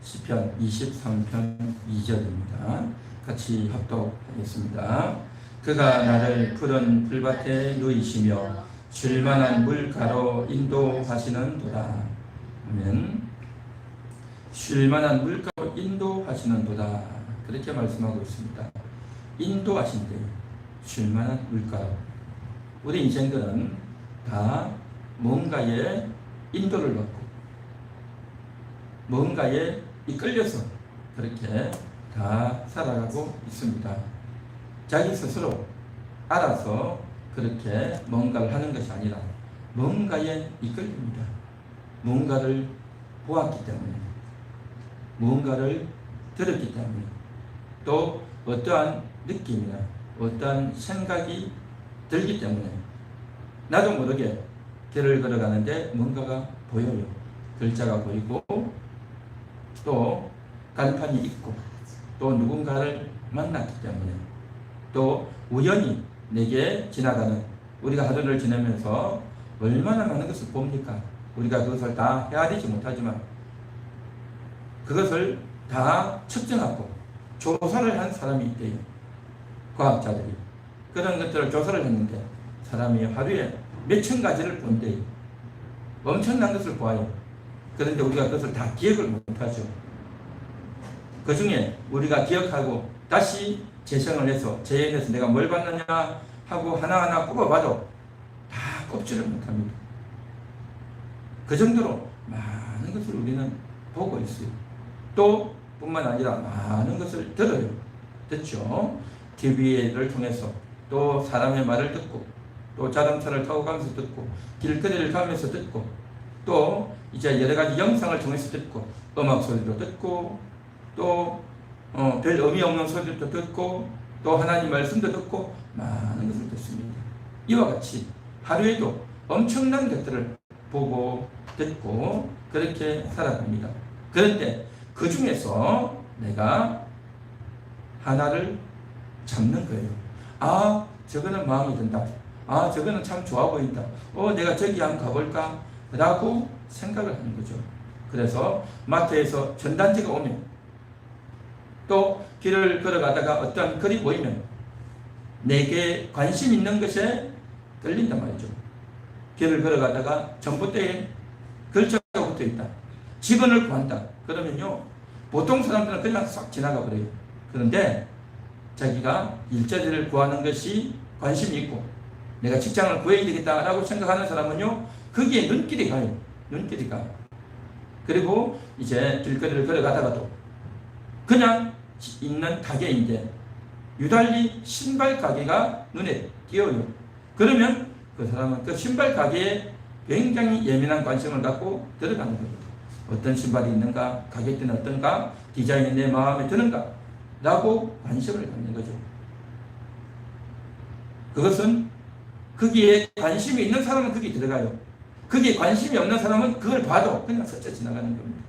시편 23편 2절입니다. 같이 합독하겠습니다. 그가 나를 푸른 풀밭에 누이시며 쉴만한 물가로 인도하시는도다. 아멘. 쉴만한 물가로 인도하시는도다. 그렇게 말씀하고 있습니다. 인도하신대. 쉴만한 물가로. 우리 인생들은 다 뭔가에 인도를 받고 뭔가에 이끌려서 그렇게 다 살아가고 있습니다. 자기 스스로 알아서 그렇게 뭔가를 하는 것이 아니라 뭔가에 이끌립니다. 뭔가를 보았기 때문에, 뭔가를 들었기 때문에, 또 어떠한 느낌이나 어떠한 생각이 들기 때문에 나도 모르게 길을 걸어가는데 뭔가가 보여요. 글자가 보이고 또 간판이 있고 또 누군가를 만났기 때문에 또 우연히 내게 지나가는, 우리가 하루를 지내면서 얼마나 많은 것을 봅니까? 우리가 그것을 다 헤아리지 못하지만 그것을 다 측정하고 조사를 한 사람이 있대요. 과학자들이 그런 것들을 조사를 했는데 사람이 하루에 몇천 가지를 본대요. 엄청난 것을 보아요. 그런데 우리가 그것을 다 기억을 못하죠. 그 중에 우리가 기억하고 다시 재생을 해서 재현해서 내가 뭘 봤느냐 하고 하나하나 꼽아봐도 다 꼽지를 못합니다. 그 정도로 많은 것을 우리는 보고 있어요. 또 뿐만 아니라 많은 것을 들어요. 듣죠. TV를 통해서 또 사람의 말을 듣고 또 자동차를 타고 가면서 듣고 길거리를 가면서 듣고 또 이제 여러 가지 영상을 통해서 듣고 음악 소리도 듣고 또 별 의미 없는 소리도 듣고 또 하나님 말씀도 듣고 많은 것을 듣습니다. 이와 같이 하루에도 엄청난 것들을 보고 듣고 그렇게 살아갑니다. 그런데 그 중에서 내가 하나를 잡는 거예요. 아, 저거는 마음에 든다. 아, 저거는 참 좋아 보인다. 내가 저기 한번 가볼까? 라고 생각을 하는 거죠. 그래서 마트에서 전단지가 오면 또 길을 걸어가다가 어떤 글이 보이면 내게 관심 있는 것에 끌린단 말이죠. 길을 걸어가다가 전봇대에 글자가 붙어 있다. 직원을 구한다. 그러면요, 보통 사람들은 그냥 싹 지나가 버려요. 그런데 자기가 일자리를 구하는 것이 관심이 있고 내가 직장을 구해야 되겠다라고 생각하는 사람은요, 거기에 눈길이 가요. 눈길이 가. 그리고 이제 길거리를 걸어가다가도 그냥 있는 가게인데 유달리 신발 가게가 눈에 띄어요. 그러면 그 사람은 그 신발 가게에 굉장히 예민한 관심을 갖고 들어가는 겁니다. 어떤 신발이 있는가? 가격대는 어떤가? 디자인이 내 마음에 드는가? 라고 관심을 갖는 거죠. 그것은 거기에 관심이 있는 사람은 거기에 들어가요. 거기에 관심이 없는 사람은 그걸 봐도 그냥 스쳐 지나가는 겁니다.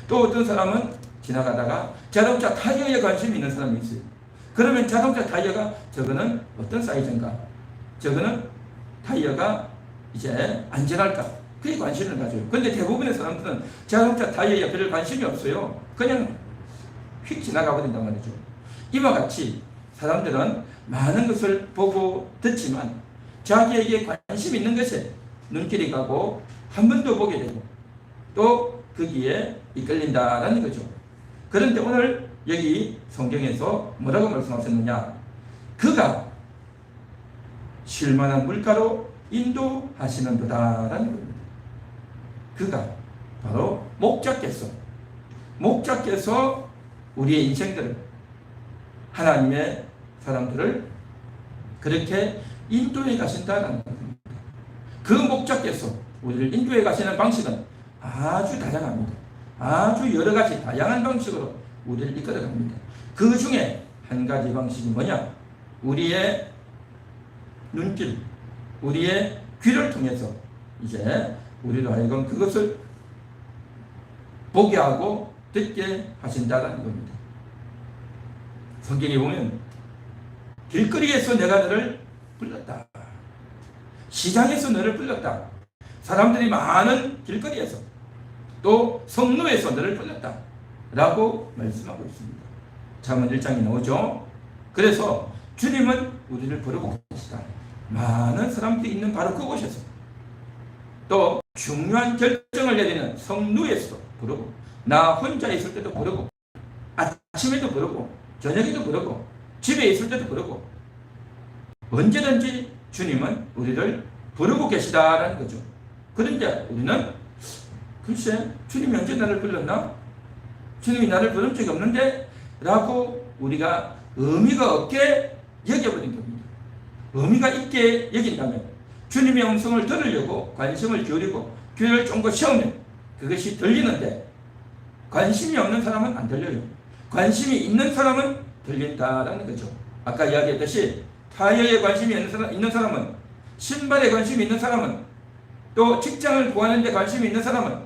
또 어떤 사람은 지나가다가 자동차 타이어에 관심이 있는 사람이 있어요. 그러면 자동차 타이어가 저거는 어떤 사이즈인가? 저거는 타이어가 이제 안전할까? 그게 관심을 가져요. 그런데 대부분의 사람들은 자동차 타이어에 별 관심이 없어요. 그냥 휙 지나가 버린단 말이죠. 이와 같이 사람들은 많은 것을 보고 듣지만 자기에게 관심 있는 것에 눈길이 가고 한 번 더 보게 되고 또 거기에 이끌린다라는 거죠. 그런데 오늘 여기 성경에서 뭐라고 말씀하셨느냐? 그가 쉴만한 물가로 인도하시는도다라는 겁니다. 그가 바로 목자께서 우리의 인생들을, 하나님의 사람들을 그렇게 인도해 가신다는 겁니다. 그 목자께서 우리를 인도해 가시는 방식은 아주 다양합니다. 아주 여러 가지 다양한 방식으로 우리를 이끌어 갑니다. 그 중에 한 가지 방식이 뭐냐? 우리의 눈길, 우리의 귀를 통해서 이제 우리로 하여금 그것을 보게 하고 듣게 하신다는 겁니다. 성경에 보면 길거리에서 내가 너를 불렀다. 시장에서 너를 불렀다. 사람들이 많은 길거리에서 또 성로에서 너를 불렀다. 라고 말씀하고 있습니다. 잠언 1장에 나오죠. 그래서 주님은 우리를 부르고 계시다. 많은 사람들이 있는 바로 그곳에서 또 중요한 결정을 내리는 성루에서도 부르고, 나 혼자 있을 때도 부르고, 아침에도 부르고, 저녁에도 부르고, 집에 있을 때도 부르고, 언제든지 주님은 우리를 부르고 계시다라는 거죠. 그런데 우리는 글쎄 주님이 언제 나를 불렀나? 주님이 나를 부른 적이 없는데? 라고 우리가 의미가 없게 여겨버린 겁니다. 의미가 있게 여긴다면 주님의 음성을 들으려고 관심을 기울이고 귀를 쫑긋 세우면 그것이 들리는데, 관심이 없는 사람은 안 들려요. 관심이 있는 사람은 들린다라는 거죠. 아까 이야기했듯이 타이어에 관심이 있는 사람은, 신발에 관심이 있는 사람은, 또 직장을 구하는 데 관심이 있는 사람은,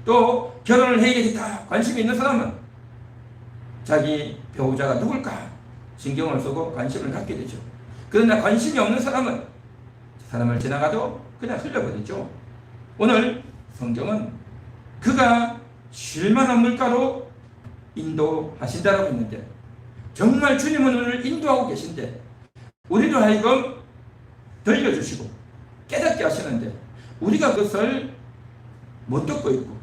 또 결혼을 해야겠다 관심이 있는 사람은 자기 배우자가 누굴까 신경을 쓰고 관심을 갖게 되죠. 그러나 관심이 없는 사람은 사람을 지나가도 그냥 흘려버리죠. 오늘 성경은 그가 쉴만한 물가로 인도하신다라고 했는데, 정말 주님은 우리를 인도하고 계신데 우리로 하여금 들려주시고 깨닫게 하시는데 우리가 그것을 못 듣고 있고,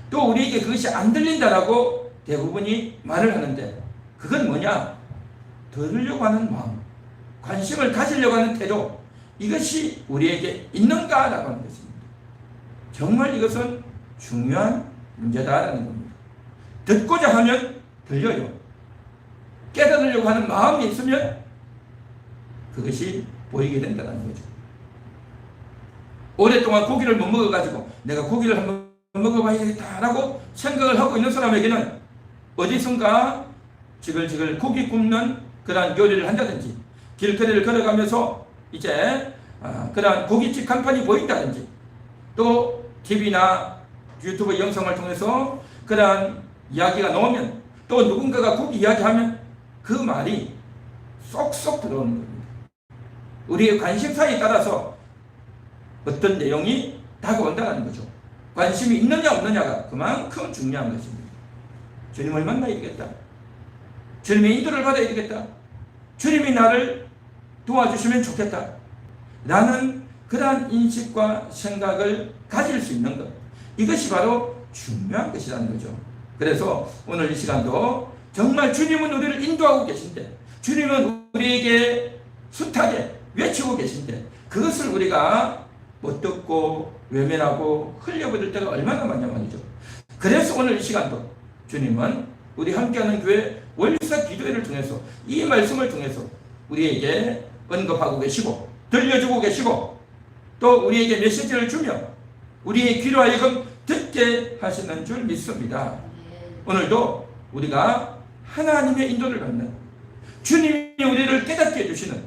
또 우리에게 그것이 안 들린다라고 대부분이 말을 하는데, 그건 뭐냐? 들으려고 하는 마음, 관심을 가지려고 하는 태도, 이것이 우리에게 있는가라고 하는 것입니다. 정말 이것은 중요한 문제다라는 겁니다. 듣고자 하면 들려요. 깨달으려고 하는 마음이 있으면 그것이 보이게 된다는 거죠. 오랫동안 고기를 못 먹어가지고 내가 고기를 한번 먹어봐야겠다라고 생각을 하고 있는 사람에게는 어디선가 지글지글 고기 굽는 그러한 요리를 한다든지, 길거리를 걸어가면서 이제 그러한 고깃집 간판이 보인다든지, 또 TV나 유튜브 영상을 통해서 그러한 이야기가 나오면, 또 누군가가 고기 이야기하면 그 말이 쏙쏙 들어오는 겁니다. 우리의 관심사에 따라서 어떤 내용이 다가온다는 거죠. 관심이 있느냐 없느냐가 그만큼 중요한 것입니다. 주님을 만나야 되겠다. 주님의 인도를 받아야 되겠다. 주님이 나를 도와주시면 좋겠다. 라는 그러한 인식과 생각을 가질 수 있는 것. 이것이 바로 중요한 것이라는 거죠. 그래서 오늘 이 시간도 정말 주님은 우리를 인도하고 계신데, 주님은 우리에게 숱하게 외치고 계신데, 그것을 우리가 못 듣고 외면하고 흘려버릴 때가 얼마나 많냐 말이죠. 그래서 오늘 이 시간도 주님은 우리 함께하는 교회 월사 기도회를 통해서, 이 말씀을 통해서 우리에게 언급하고 계시고 들려주고 계시고, 또 우리에게 메시지를 주며 우리의 귀로 하여금 듣게 하시는 줄 믿습니다. 오늘도 우리가 하나님의 인도를 받는, 주님이 우리를 깨닫게 해주시는,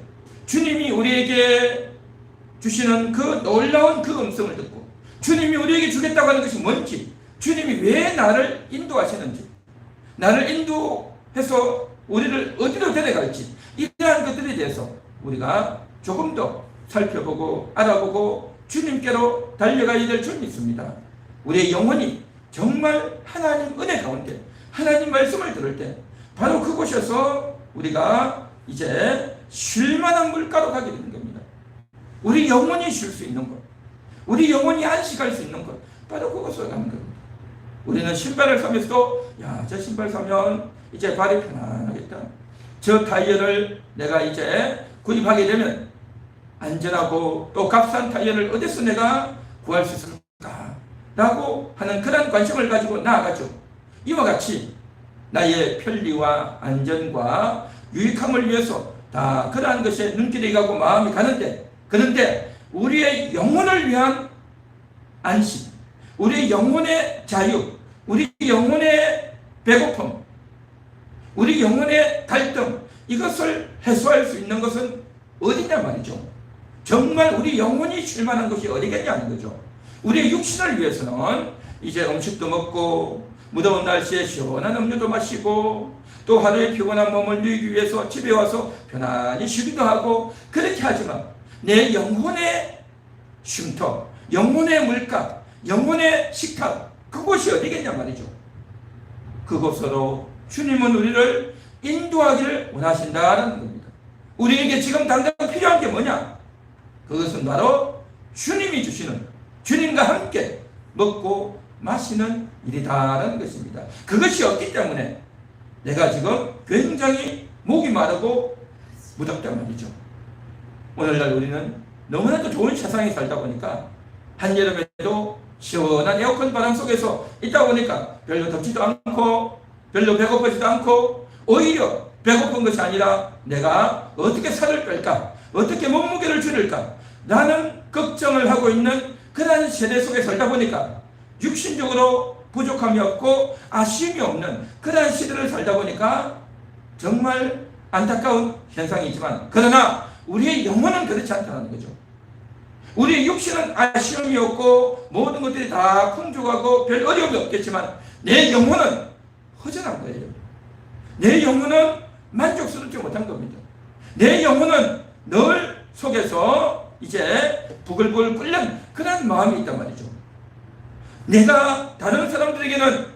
주님이 우리에게 주시는 그 놀라운 그 음성을 듣고, 주님이 우리에게 주겠다고 하는 것이 뭔지, 주님이 왜 나를 인도하시는지, 나를 인도해서 우리를 어디로 데려갈지, 이러한 것들에 대해서 우리가 조금 더 살펴보고 알아보고 주님께로 달려가야 될 줄 믿습니다. 우리의 영혼이 정말 하나님 은혜 가운데 하나님 말씀을 들을 때 바로 그곳에서 우리가 이제 쉴만한 물가로 가게 되는 겁니다. 우리 영혼이 쉴 수 있는 것, 우리 영혼이 안식할 수 있는 것, 바로 그곳으로 가는 겁니다. 우리는 신발을 사면서도 저 신발 사면 이제 발이 편안하겠다. 저 타이어를 내가 이제 구입하게 되면 안전하고 또 값싼 타이어를 어디서 내가 구할 수 있을까? 라고 하는 그런 관심을 가지고 나아가죠. 이와 같이 나의 편리와 안전과 유익함을 위해서 다 그러한 것에 눈길이 가고 마음이 가는데, 그런데 우리의 영혼을 위한 안식, 우리의 영혼의 자유, 우리 영혼의 배고픔, 우리 영혼의 갈등, 이것을 해소할 수 있는 것은 어디냐 말이죠. 정말 우리 영혼이 쉴 만한 것이 어디겠냐는 거죠. 우리의 육신을 위해서는 이제 음식도 먹고 무더운 날씨에 시원한 음료도 마시고 또 하루의 피곤한 몸을 누이기 위해서 집에 와서 편안히 쉬기도 하고 그렇게 하지만, 내 영혼의 쉼터, 영혼의 물가, 영혼의 식탁, 그곳이 어디겠냐 말이죠. 그곳으로 주님은 우리를 인도하기를 원하신다라는 겁니다. 우리에게 지금 당장 필요한 게 뭐냐? 그것은 바로 주님이 주시는, 주님과 함께 먹고 마시는 일이다라는 것입니다. 그것이 없기 때문에 내가 지금 굉장히 목이 마르고 무덥단 말이죠. 오늘날 우리는 너무나도 좋은 세상에 살다 보니까 한여름에도 시원한 에어컨 바람 속에서 있다 보니까 별로 덥지도 않고 별로 배고프지도 않고, 오히려 배고픈 것이 아니라 내가 어떻게 살을 뺄까, 어떻게 몸무게를 줄일까 라는 걱정을 하고 있는 그런 세대 속에 살다 보니까 육신적으로 부족함이 없고 아쉬움이 없는 그런 시대를 살다 보니까 정말 안타까운 현상이지만, 그러나 우리의 영혼은 그렇지 않다는 거죠. 우리의 육신은 아쉬움이 없고 모든 것들이 다 풍족하고 별 어려움이 없겠지만 내 영혼은 허전한 거예요. 내 영혼은 만족스럽지 못한 겁니다. 내 영혼은 늘 속에서 이제 부글부글 끓는 그런 마음이 있단 말이죠. 내가 다른 사람들에게는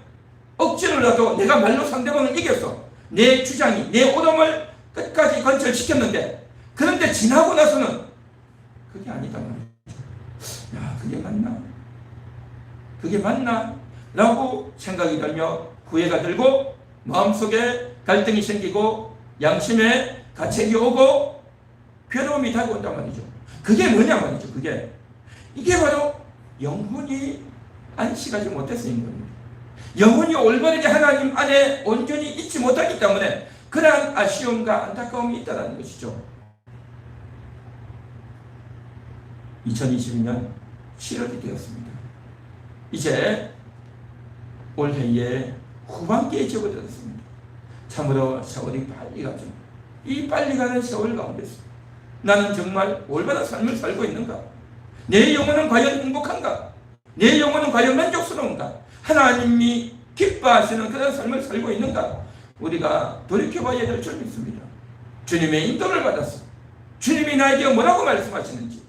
억지로라도 내가 말로 상대방을 이겼어. 내 주장이, 내 오dom을 끝까지 관철시켰는데, 그런데 지나고 나서는 그게 아니단 말이죠. 야, 그게 맞나? 그게 맞나? 라고 생각이 들며 후회가 들고 마음속에 갈등이 생기고 양심에 가책이 오고 괴로움이 다가온단 말이죠. 그게 뭐냐 말이죠. 이게 바로 영혼이 안식하지 못해서인 겁니다. 영혼이 올바르게 하나님 안에 온전히 있지 못하기 때문에 그러한 아쉬움과 안타까움이 있다는 것이죠. 2022년 7월이 되었습니다. 이제 올해의 후반기에 접어들었습니다. 참으로 세월이 빨리 가죠. 이 빨리 가는 세월 가운데서 나는 정말 올바른 삶을 살고 있는가? 내 영혼은 과연 행복한가? 내 영혼은 과연 만족스러운가? 하나님이 기뻐하시는 그런 삶을 살고 있는가? 우리가 돌이켜봐야 될 줄 믿습니다. 주님의 인도를 받았어. 주님이 나에게 뭐라고 말씀하시는지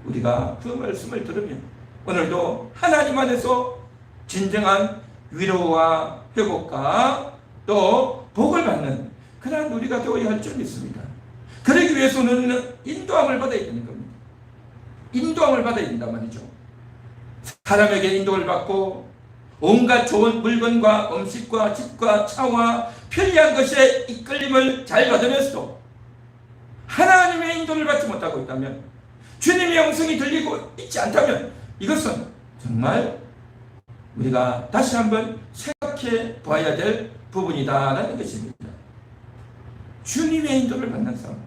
우리가 그 말씀을 들으면 오늘도 하나님 안에서 진정한 위로와 회복과 또 복을 받는 그런 우리가 되어야 할 줄 믿습니다. 그러기 위해서는 우리는 인도함을 받아야 되는 겁니다. 인도함을 받아야 된단 말이죠. 사람에게 인도를 받고 온갖 좋은 물건과 음식과 집과 차와 편리한 것에 이끌림을 잘 받으면서도 하나님의 인도를 받지 못하고 있다면, 주님의 음성이 들리고 있지 않다면 이것은 정말 우리가 다시 한번 생각해 봐야 될 부분이다라는 것입니다. 주님의 인도를 받는 삶,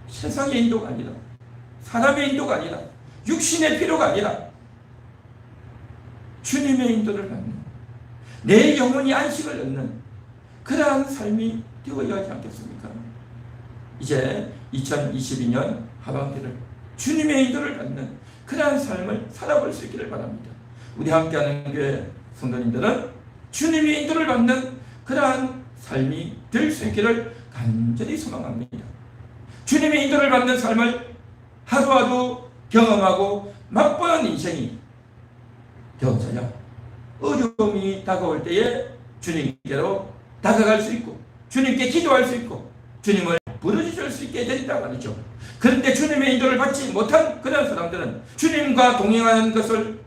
세상의 인도가 아니라, 사람의 인도가 아니라, 육신의 필요가 아니라 주님의 인도를 받는, 내 영혼이 안식을 얻는 그러한 삶이 되어야 하지 않겠습니까? 이제 2022년 하반기를 주님의 인도를 받는 그러한 삶을 살아볼 수 있기를 바랍니다. 우리 함께하는 교회 성도님들은 주님의 인도를 받는 그러한 삶이 될 수 있기를 간절히 소망합니다. 주님의 인도를 받는 삶을 하루하루 경험하고 맛보는 인생이 되어서야 어려움이 다가올 때에 주님께로 다가갈 수 있고 주님께 기도할 수 있고 주님을 부르짖을 수 있게 된다 말이죠. 그런데 주님의 인도를 받지 못한 그런 사람들은 주님과 동행하는 것을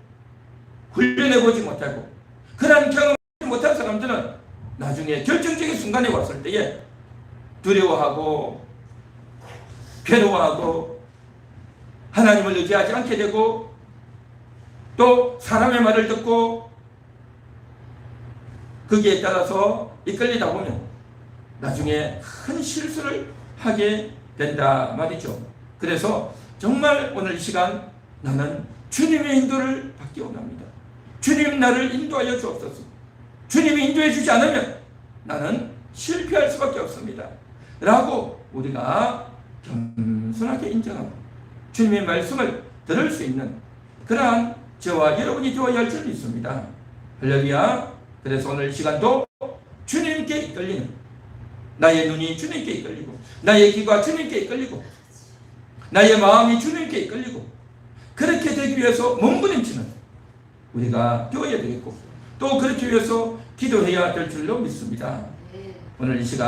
훈련해보지 못하고 그런 경험을 못한 사람들은 나중에 결정적인 순간에 왔을 때에 두려워하고 괴로워하고 하나님을 의지하지 않게 되고 또 사람의 말을 듣고 거기에 따라서 이끌리다 보면 나중에 큰 실수를 하게 된다 말이죠. 그래서 정말 오늘 이 시간 나는 주님의 인도를 받기 원합니다. 주님 나를 인도하여 주옵소서. 주님이 인도해 주지 않으면 나는 실패할 수밖에 없습니다 라고 우리가 겸손하게 인정하고 주님의 말씀을 들을 수 있는 그러한 저와 여러분이 되어야 할 줄 믿습니다. 할렐루야. 그래서 오늘 이 시간도 주님께 이끌리는, 나의 눈이 주님께 이끌리고 나의 귀가 주님께 이끌리고 나의 마음이 주님께 이끌리고 그렇게 되기 위해서 몸부림치는 우리가 되어야 되겠고, 또 그렇기 위해서 기도해야 될 줄로 믿습니다. 오늘 이 시간